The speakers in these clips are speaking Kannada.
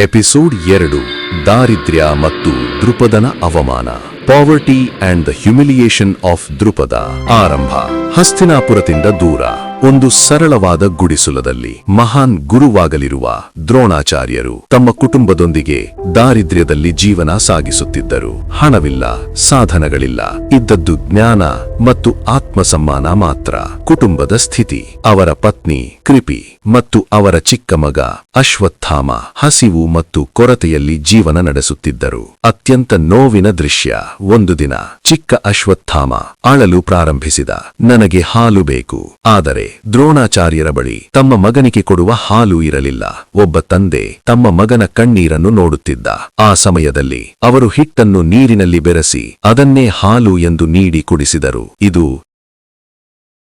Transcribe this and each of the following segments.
ಎಪಿಸೋಡ್ 2 ದಾರಿದ್ರ್ಯ ಮತ್ತು ದೃಪದನ ಅವಮಾನ. Poverty and the humiliation of Drupada. ಆರಂಭ. ಹಸ್ತಿನಾಪುರದಿಂದ ದೂರ ಒಂದು ಸರಳವಾದ ಗುಡಿಸುಲದಲ್ಲಿ ಮಹಾನ್ ಗುರುವಾಗಲಿರುವ ದ್ರೋಣಾಚಾರ್ಯರು ತಮ್ಮ ಕುಟುಂಬದೊಂದಿಗೆ ದಾರಿದ್ರ್ಯದಲ್ಲಿ ಜೀವನ ಸಾಗಿಸುತ್ತಿದ್ದರು. ಹಣವಿಲ್ಲ, ಸಾಧನಗಳಿಲ್ಲ, ಇದ್ದದ್ದು ಜ್ಞಾನ ಮತ್ತು ಆತ್ಮಸಮ್ಮಾನ ಮಾತ್ರ. ಕುಟುಂಬದ ಸ್ಥಿತಿ. ಅವರ ಪತ್ನಿ ಕೃಪಿ ಮತ್ತು ಅವರ ಚಿಕ್ಕ ಮಗ ಅಶ್ವತ್ಥಾಮ ಹಸಿವು ಮತ್ತು ಕೊರತೆಯಲ್ಲಿ ಜೀವನ ನಡೆಸುತ್ತಿದ್ದರು. ಅತ್ಯಂತ ನೋವಿನ ದೃಶ್ಯ. ಒಂದು ದಿನ ಚಿಕ್ಕ ಅಶ್ವತ್ಥಾಮ ಅಳಲು ಪ್ರಾರಂಭಿಸಿದ. ನನಗೆ ಹಾಲು ಬೇಕು. ಆದರೆ ದ್ರೋಣಾಚಾರ್ಯರ ಬಳಿ ತಮ್ಮ ಮಗನಿಗೆ ಕೊಡುವ ಹಾಲು ಇರಲಿಲ್ಲ. ಒಬ್ಬ ತಂದೆ ತಮ್ಮ ಮಗನ ಕಣ್ಣೀರನ್ನು ನೋಡುತ್ತಿದ್ದ. ಆ ಸಮಯದಲ್ಲಿ ಅವರು ಹಿಟ್ಟನ್ನು ನೀರಿನಲ್ಲಿ ಬೆರೆಸಿ ಅದನ್ನೇ ಹಾಲು ಎಂದು ನೀಡಿ ಕುಡಿಸಿದರು. ಇದು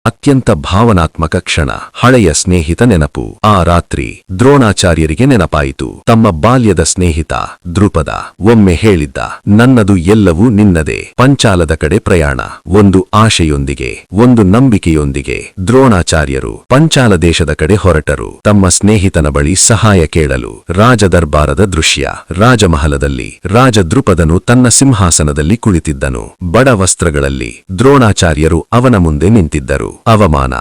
ಅತ್ಯಂತ ಭಾವನಾತ್ಮಕ ಕ್ಷಣ. ಹಳೆಯ ಸ್ನೇಹಿತ ನೆನಪು. ಆ ರಾತ್ರಿ ದ್ರೋಣಾಚಾರ್ಯರಿಗೆ ನೆನಪಾಯಿತು. ತಮ್ಮ ಬಾಲ್ಯದ ಸ್ನೇಹಿತ ದೃಪದ ಒಮ್ಮೆ ಹೇಳಿದ್ದ, ನನ್ನದು ಎಲ್ಲವೂ ನಿನ್ನದೇ. ಪಂಚಾಲದ ಕಡೆ ಪ್ರಯಾಣ. ಒಂದು ಆಶೆಯೊಂದಿಗೆ, ಒಂದು ನಂಬಿಕೆಯೊಂದಿಗೆ ದ್ರೋಣಾಚಾರ್ಯರು ಪಂಚಾಲ ದೇಶದ ಕಡೆ ಹೊರಟರು. ತಮ್ಮ ಸ್ನೇಹಿತನ ಬಳಿ ಸಹಾಯ ಕೇಳಲು. ರಾಜದರ್ಬಾರದ ದೃಶ್ಯ. ರಾಜಮಹಲದಲ್ಲಿ ರಾಜ ದೃಪದನು ತನ್ನ ಸಿಂಹಾಸನದಲ್ಲಿ ಕುಳಿತಿದ್ದನು. ಬಡ ವಸ್ತ್ರಗಳಲ್ಲಿ ದ್ರೋಣಾಚಾರ್ಯರು ಅವನ ಮುಂದೆ ನಿಂತಿದ್ದರು. ಅವಮಾನ.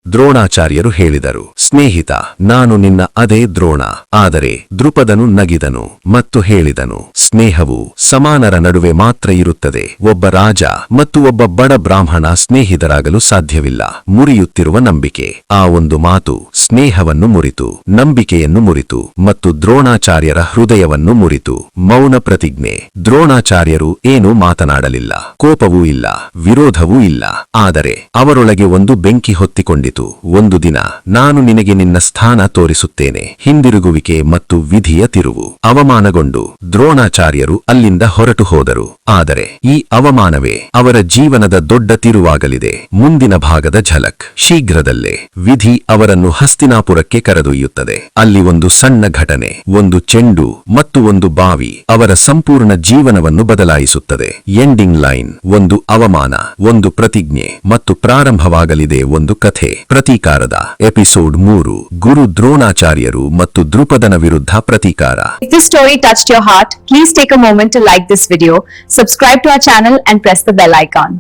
ದ್ರೋಣಾಚಾರ್ಯರು ಹೇಳಿದರು, ಸ್ನೇಹಿತ, ನಾನು ನಿನ್ನ ಅದೇ ದ್ರೋಣ. ಆದರೆ ದೃಪದನು ನಗಿದನು ಮತ್ತು ಹೇಳಿದನು, ಸ್ನೇಹವು ಸಮಾನರ ನಡುವೆ ಮಾತ್ರ ಇರುತ್ತದೆ. ಒಬ್ಬ ರಾಜ ಮತ್ತು ಒಬ್ಬ ಬಡ ಬ್ರಾಹ್ಮಣ ಸ್ನೇಹಿತರಾಗಲು ಸಾಧ್ಯವಿಲ್ಲ. ಮುರಿಯುತ್ತಿರುವ ನಂಬಿಕೆ. ಆ ಒಂದು ಮಾತು ಸ್ನೇಹವನ್ನು ಮುರಿತು, ನಂಬಿಕೆಯನ್ನು ಮುರಿತು ಮತ್ತು ದ್ರೋಣಾಚಾರ್ಯರ ಹೃದಯವನ್ನು ಮುರಿತು. ಮೌನ ಪ್ರತಿಜ್ಞೆ. ದ್ರೋಣಾಚಾರ್ಯರು ಏನೂ ಮಾತನಾಡಲಿಲ್ಲ. ಕೋಪವೂ ಇಲ್ಲ, ವಿರೋಧವೂ ಇಲ್ಲ. ಆದರೆ ಅವರೊಳಗೆ ಒಂದು ಬೆಂಕಿ ಹೊತ್ತಿಕೊಂಡಿತು. ಒಂದು ದಿನ ನಾನು ನಿನಗೆ ನಿನ್ನ ಸ್ಥಾನ ತೋರಿಸುತ್ತೇನೆ. ಹಿಂದಿರುಗುವಿಕೆ ಮತ್ತು ವಿಧಿಯ ತಿರುವು. ಅವಮಾನಗೊಂಡು ದ್ರೋಣಾಚಾರ್ಯರು ಅಲ್ಲಿಂದ ಹೊರಟು ಹೋದರು. ಆದರೆ ಈ ಅವಮಾನವೇ ಅವರ ಜೀವನದ ದೊಡ್ಡ ತಿರುವಾಗಲಿದೆ. ಮುಂದಿನ ಭಾಗದ ಝಲಕ್. ಶೀಘ್ರದಲ್ಲೇ ವಿಧಿ ಅವರನ್ನು ಹಸ್ತಿನಾಪುರಕ್ಕೆ ಕರೆದೊಯ್ಯುತ್ತದೆ. ಅಲ್ಲಿ ಒಂದು ಸಣ್ಣ ಘಟನೆ, ಒಂದು ಚೆಂಡು ಮತ್ತು ಒಂದು ಬಾವಿ ಅವರ ಸಂಪೂರ್ಣ ಜೀವನವನ್ನು ಬದಲಾಯಿಸುತ್ತದೆ. Ending line. ಒಂದು ಅವಮಾನ, ಒಂದು ಪ್ರತಿಜ್ಞೆ ಮತ್ತು ಪ್ರಾರಂಭವಾಗಲಿದೆ ಒಂದು ಕಥೆ. ಪ್ರತೀಕಾರದ. ಎಪಿಸೋಡ್ 3 ಗುರು ದ್ರೋಣಾಚಾರ್ಯರು ಮತ್ತು ದೃಪದನ ವಿರುದ್ಧ ಪ್ರತೀಕಾರ. If this story touched your heart, please take a moment to like this video, subscribe to our channel and press the bell icon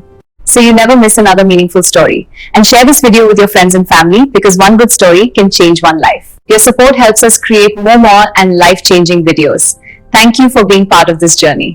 so you never miss another meaningful story. And share this video with your friends and family because one good story can change one life. Your support helps us create more and life-changing videos. Thank you for being part of this journey.